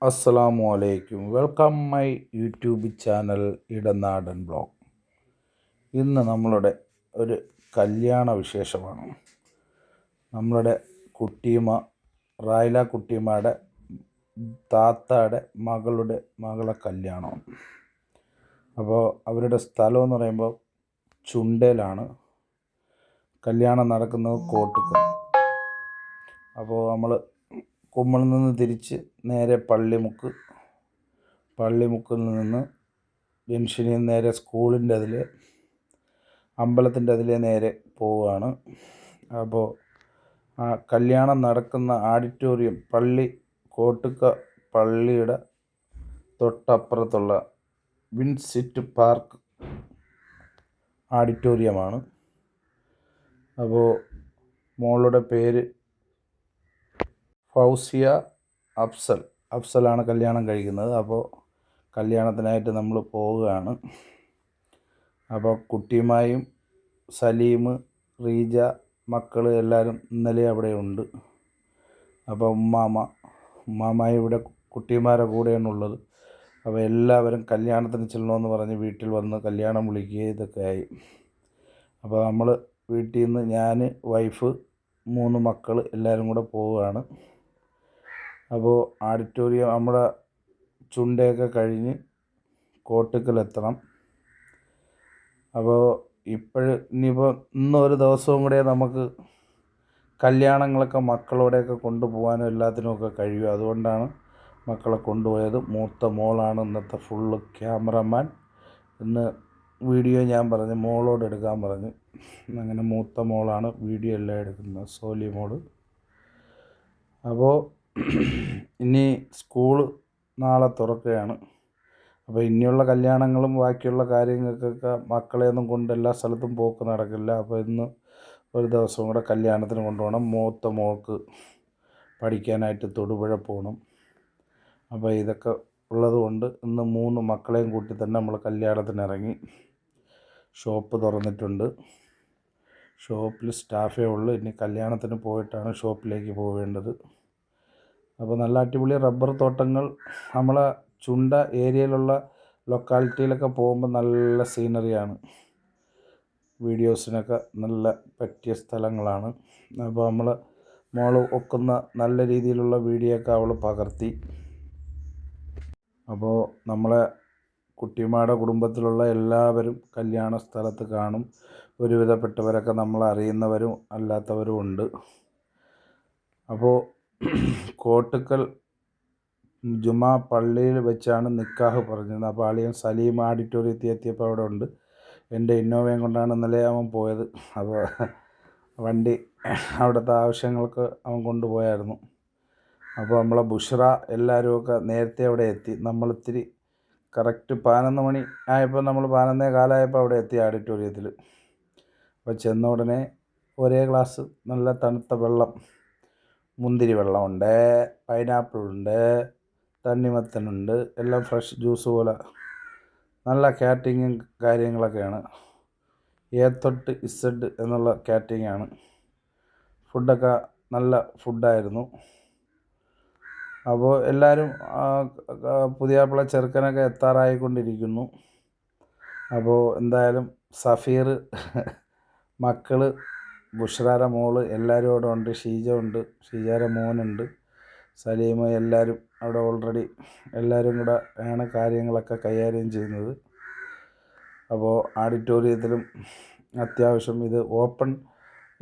അസ്സലാമു അലൈക്കും. Welcome my YouTube channel Idanadan blog. ഇന്ന് നമ്മളുടെ ഒരു കല്യാണ വിശേഷമാണ്. നമ്മളുടെ കുട്ടിയമ്മ റായില കുട്ടിയമ്മയുടെ താത്തയുടെ മകളെ കല്യാണമാണ്. അപ്പോൾ അവരുടെ സ്ഥലം എന്ന് പറയുമ്പോൾ ചുണ്ടയിലാണ്. കല്യാണം നടക്കുന്നത് കോട്ടുക്കൽ. അപ്പോൾ നമ്മൾ കുമ്മളിൽ നിന്ന് തിരിച്ച് നേരെ പള്ളിമുക്കിൽ നിന്ന് ജംഗ്ഷനിൽ നേരെ സ്കൂളിൻ്റെ അമ്പലത്തിൻ്റെ അതിലെ നേരെ പോവുകയാണ്. അപ്പോൾ ആ കല്യാണം നടക്കുന്ന ആഡിറ്റോറിയം കോട്ടുക്ക പള്ളിയുടെ തൊട്ടപ്പുറത്തുള്ള വിൻസിറ്റ് പാർക്ക് ആഡിറ്റോറിയമാണ്. അപ്പോൾ മോളുടെ പേര് ഫൗസിയ അഫ്സലാണ് കല്യാണം കഴിക്കുന്നത്. അപ്പോൾ കല്യാണത്തിനായിട്ട് നമ്മൾ പോവുകയാണ്. അപ്പോൾ കുട്ടിയുമായും സലീം, റീജ, മക്കൾ എല്ലാവരും ഇന്നലെ അവിടെ ഉണ്ട്. അപ്പോൾ ഉമ്മാമായി ഇവിടെ കുട്ടിമാരുടെ കൂടെയാണുള്ളത്. അപ്പോൾ എല്ലാവരും കല്യാണത്തിന് ചെല്ലണമെന്ന് പറഞ്ഞ് വീട്ടിൽ വന്ന് കല്യാണം വിളിക്കുക ഇതൊക്കെ ആയി. അപ്പോൾ നമ്മൾ വീട്ടിൽ നിന്ന് ഞാൻ, വൈഫ്, 3 മക്കൾ എല്ലാവരും കൂടെ പോവുകയാണ്. അപ്പോൾ ആഡിറ്റോറിയം നമ്മുടെ ചുണ്ടയൊക്കെ കഴിഞ്ഞ് കോട്ടുക്കലെത്തണം. അപ്പോൾ ഇനിയിപ്പോൾ ഇന്നൊരു ദിവസവും കൂടെ നമുക്ക് കല്യാണങ്ങളൊക്കെ മക്കളോടെയൊക്കെ കൊണ്ടുപോകാനും എല്ലാത്തിനുമൊക്കെ കഴിയും. അതുകൊണ്ടാണ് മക്കളെ കൊണ്ടുപോയത്. മൂത്ത മോളാണ് ഇന്നത്തെ ഫുള്ള് ക്യാമറമാൻ. ഇന്ന് വീഡിയോ ഞാൻ പറഞ്ഞു മോളോട് എടുക്കാൻ പറഞ്ഞു. അങ്ങനെ മൂത്ത മോളാണ് വീഡിയോ എല്ലാം എടുക്കുന്നത്, സോലി മോള്. അപ്പോൾ ഇനി സ്കൂൾ നാളെ തുറക്കുകയാണ്. അപ്പോൾ ഇനിയുള്ള കല്യാണങ്ങളും ബാക്കിയുള്ള കാര്യങ്ങൾക്കൊക്കെ മക്കളെയൊന്നും കൊണ്ട് എല്ലാ സ്ഥലത്തും പോക്ക് നടക്കില്ല. അപ്പോൾ ഇന്ന് ഒരു ദിവസം കൂടെ കല്യാണത്തിന് കൊണ്ടുപോകണം. മൂത്ത മോൾക്ക് പഠിക്കാനായിട്ട് തൊടുപുഴ പോകണം. അപ്പോൾ ഇതൊക്കെ ഉള്ളത് കൊണ്ട് ഇന്ന് 3 മക്കളെയും കൂട്ടി തന്നെ നമ്മൾ കല്യാണത്തിന് ഇറങ്ങി. ഷോപ്പ് തുറന്നിട്ടുണ്ട്. ഷോപ്പിൽ സ്റ്റാഫേ ഉള്ളൂ. ഇനി കല്യാണത്തിന് പോയിട്ടാണ് ഷോപ്പിലേക്ക് പോവേണ്ടത്. അപ്പോൾ നല്ല അടിപൊളി റബ്ബർ തോട്ടങ്ങൾ നമ്മളെ ചുണ്ട ഏരിയയിലുള്ള ലൊക്കാലിറ്റിയിലൊക്കെ പോകുമ്പോൾ നല്ല സീനറിയാണ്. വീഡിയോസിനൊക്കെ നല്ല പറ്റിയ സ്ഥലങ്ങളാണ്. അപ്പോൾ നമ്മൾ മോൾ ഒക്കുന്ന നല്ല രീതിയിലുള്ള വീഡിയോ ഒക്കെ അവൾ പകർത്തി. അപ്പോൾ നമ്മളെ കുട്ടിമാരുടെ കുടുംബത്തിലുള്ള എല്ലാവരും കല്യാണ സ്ഥലത്ത് കാണും. ഒരുവിധപ്പെട്ടവരൊക്കെ നമ്മളറിയുന്നവരും അല്ലാത്തവരും ഉണ്ട്. അപ്പോൾ കോട്ടുക്കൽ ജുമാ പള്ളിയിൽ വെച്ചാണ് നിക്കാഹ് പറഞ്ഞത്. അപ്പോൾ അളിയൻ സലീം ആഡിറ്റോറിയത്തിൽ എത്തിയപ്പോൾ അവിടെ ഉണ്ട്. എൻ്റെ ഇന്നോവയും കൊണ്ടാണ് ഇന്നലെ അവൻ പോയത്. അപ്പോൾ വണ്ടി അവിടുത്തെ ആവശ്യങ്ങൾക്ക് അവൻ കൊണ്ടുപോയായിരുന്നു. അപ്പോൾ നമ്മളെ ബുഷ്ര എല്ലാവരുമൊക്കെ നേരത്തെ അവിടെ എത്തി. നമ്മളിത്തിരി കറക്റ്റ് 11 മണി ആയപ്പോൾ നമ്മൾ 11 കാലമായപ്പോൾ അവിടെ എത്തി ആഡിറ്റോറിയത്തിൽ. അപ്പോൾ ചെന്ന ഉടനെ ഒരേ ഗ്ലാസ് നല്ല തണുത്ത വെള്ളം, മുന്തിരി വെള്ളമുണ്ട്, പൈനാപ്പിളുണ്ട്, തണ്ണിമത്തനുണ്ട്, എല്ലാം ഫ്രഷ് ജ്യൂസ് പോലെ നല്ല കാറ്ററിങ്ങും കാര്യങ്ങളൊക്കെയാണ്. A തൊട്ട് Z എന്നുള്ള കാറ്ററിങ്ങാണ്. ഫുഡൊക്കെ നല്ല ഫുഡായിരുന്നു. അപ്പോൾ എല്ലാവരും പുതിയാപ്പിള ചെറുക്കനൊക്കെ എത്താറായിക്കൊണ്ടിരിക്കുന്നു. അപ്പോൾ എന്തായാലും സഫീർ, മക്കൾ, ബുഷ്രാര മോള് എല്ലാവരും അവിടെ ഉണ്ട്. ഷീജ ഉണ്ട്, ഷീജാര മോനുണ്ട്, സലീം, എല്ലാവരും അവിടെ ഓൾറെഡി എല്ലാവരും കൂടെ ആണ് കാര്യങ്ങളൊക്കെ കൈകാര്യം ചെയ്യുന്നത്. അപ്പോൾ ആഡിറ്റോറിയത്തിലും അത്യാവശ്യം ഇത് ഓപ്പൺ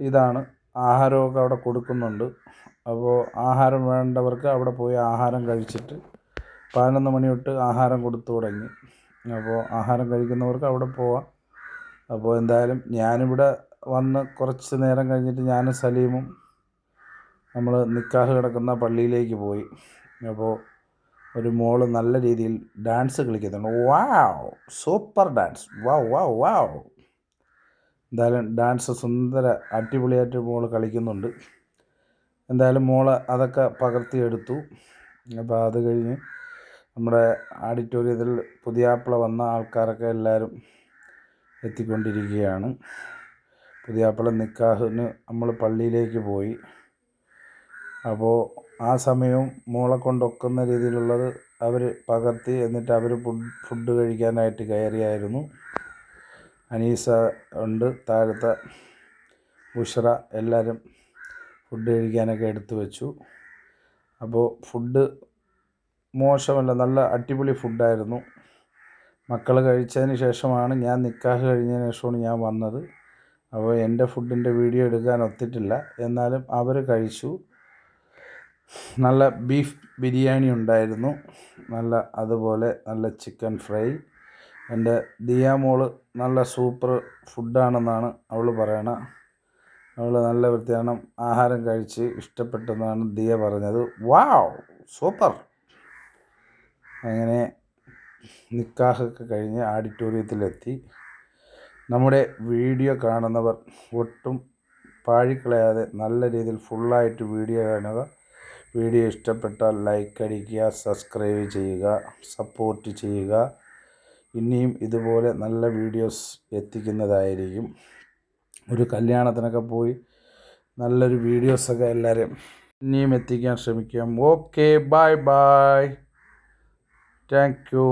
ഇതാണ്. ആഹാരമൊക്കെ അവിടെ കൊടുക്കുന്നുണ്ട്. അപ്പോൾ ആഹാരം വേണ്ടവർക്ക് അവിടെ പോയി ആഹാരം കഴിച്ചിട്ട് 11 മണി തൊട്ട് ആഹാരം കൊടുത്തു തുടങ്ങി. അപ്പോൾ ആഹാരം കഴിക്കുന്നവർക്ക് അവിടെ പോവാം. അപ്പോൾ എന്തായാലും ഞാനിവിടെ വന്ന് കുറച്ച് നേരം കഴിഞ്ഞിട്ട് ഞാനും സലീമും നമ്മൾ നിക്കാഹ് കിടക്കുന്ന പള്ളിയിലേക്ക് പോയി. അപ്പോൾ ഒരു മോള് നല്ല രീതിയിൽ ഡാൻസ് കളിക്കുന്നുണ്ട്. വാവ്, സൂപ്പർ ഡാൻസ്, വാവ് വാവ് വാവ്. എന്തായാലും ഡാൻസ് സുന്ദര അടിപൊളിയായിട്ട് മോള് കളിക്കുന്നുണ്ട്. എന്തായാലും മോള് അതൊക്കെ പകർത്തിയെടുത്തു. അപ്പോൾ അത് കഴിഞ്ഞ് നമ്മുടെ ആഡിറ്റോറിയത്തിൽ പുതിയാപ്പിള വന്ന ആൾക്കാരൊക്കെ എല്ലാവരും എത്തിക്കൊണ്ടിരിക്കുകയാണ്. പുതിയാപ്പിള നിക്കാഹിന് നമ്മൾ പള്ളിയിലേക്ക് പോയി. അപ്പോൾ ആ സമയവും മോളെ കൊണ്ടൊക്കുന്ന രീതിയിലുള്ളത് അവർ പകർത്തി. എന്നിട്ട് അവർ ഫുഡ് കഴിക്കാനായിട്ട് കയറിയായിരുന്നു. അനീസ ഉണ്ട്, താഴത്തെ ബുഷ്ര, എല്ലാവരും ഫുഡ് കഴിക്കാനൊക്കെ എടുത്തു വെച്ചു. അപ്പോൾ ഫുഡ് മോശമല്ല, നല്ല അടിപൊളി ഫുഡായിരുന്നു. മക്കൾ കഴിച്ചതിന് ശേഷമാണ്, ഞാൻ നിക്കാഹ് കഴിഞ്ഞതിന് ശേഷമാണ് ഞാൻ വന്നത്. അപ്പോൾ എൻ്റെ ഫുഡിൻ്റെ വീഡിയോ എടുക്കാൻ ഒത്തിട്ടില്ല. എന്നാലും അവർ കഴിച്ചു. നല്ല ബീഫ് ബിരിയാണി ഉണ്ടായിരുന്നു, അതുപോലെ നല്ല ചിക്കൻ ഫ്രൈ. എൻ്റെ ദിയാമോള് നല്ല സൂപ്പർ ഫുഡാണെന്നാണ് അവൾ പറയണത്. അവൾ നല്ല വൃത്തിയാണ് ആഹാരം കഴിച്ച് ഇഷ്ടപ്പെട്ടെന്നാണ് ദിയ പറഞ്ഞത്. വാവ്, സൂപ്പർ. അങ്ങനെ നിക്കാഹൊക്കെ കഴിഞ്ഞ് ഓഡിറ്റോറിയത്തിലെത്തി. നമ്മുടെ വീഡിയോ കാണുന്നവർ ഒട്ടും പാഴിക്കളയാതെ നല്ല രീതിയിൽ ഫുള്ളായിട്ട് വീഡിയോ കാണുക. വീഡിയോ ഇഷ്ടപ്പെട്ടാൽ ലൈക്ക് അടിക്കുക, സബ്സ്ക്രൈബ് ചെയ്യുക, സപ്പോർട്ട് ചെയ്യുക. ഇനിയും ഇതുപോലെ നല്ല വീഡിയോസ് എത്തിക്കുന്നതായിരിക്കും. ഒരു കല്യാണത്തിനൊക്കെ പോയി നല്ലൊരു വീഡിയോസൊക്കെ എല്ലാവരും ഇനിയും എത്തിക്കാൻ ശ്രമിക്കാം. Okay, bye bye, thank you.